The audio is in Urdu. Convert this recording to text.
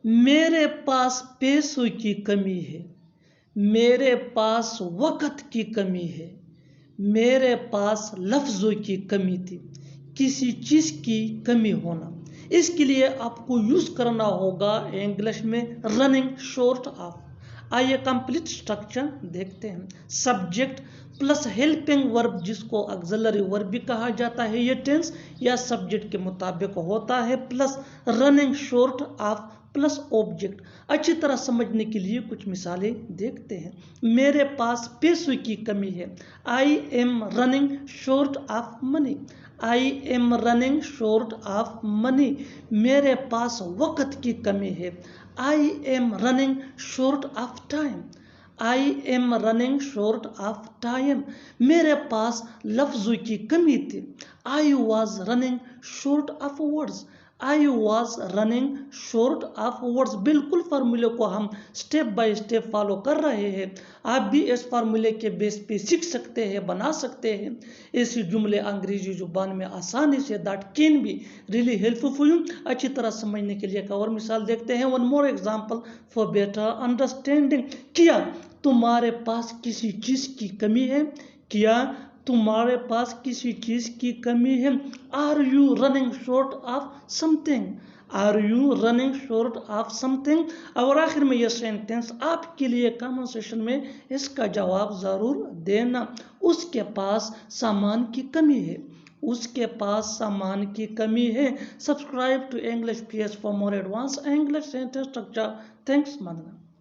میرے پاس پیسوں کی کمی ہے، میرے پاس وقت کی کمی ہے، میرے پاس لفظوں کی کمی تھی، کسی چیز کی کمی ہونا۔ اس کے لیے آپ کو یوز کرنا ہوگا انگلش میں رننگ شورٹ آف۔ آئیے کمپلیٹ اسٹرکچر دیکھتے ہیں۔ سبجیکٹ پلس ہیلپنگ ورب جس کو آگزیلری ورب بھی کہا جاتا ہے، یہ ٹینس یا سبجیکٹ کے مطابق ہوتا ہے، plus running short of plus object. اچھی طرح سمجھنے کے لیے کچھ مثالیں دیکھتے ہیں۔ میرے پاس پیسوں کی کمی ہے، I am running short of money, I am running short of money. میرے پاس وقت کی کمی ہے، I am running short of time, I am running short of time. میرے پاس لفظوں کی کمی تھی، I was running short of words, I was running short of words. بالکل فارمولے کو ہم سٹیپ بائی سٹیپ فالو کر رہے ہیں۔ آپ بھی اس فارمولے کے بیس پہ سیکھ سکتے ہیں، بنا سکتے ہیں ایسی جملے انگریزی زبان میں آسانی سے۔ That can be really helpful you. اچھی طرح سمجھنے کے لیے ایک اور مثال دیکھتے ہیں۔ One more example for better understanding. کیا تمہارے پاس کسی چیز کی کمی ہے؟ کیا تمہارے پاس کسی چیز کی کمی ہے؟ Are you running short of something? Are you running short of something? اور آخر میں یہ سینٹینس آپ کے لیے کامنٹ سیکشن میں اس کا جواب ضرور دینا۔ اس کے پاس سامان کی کمی ہے، اس کے پاس سامان کی کمی ہے۔ Subscribe to English PS for more advance English sentence structure. Thanks ماننا۔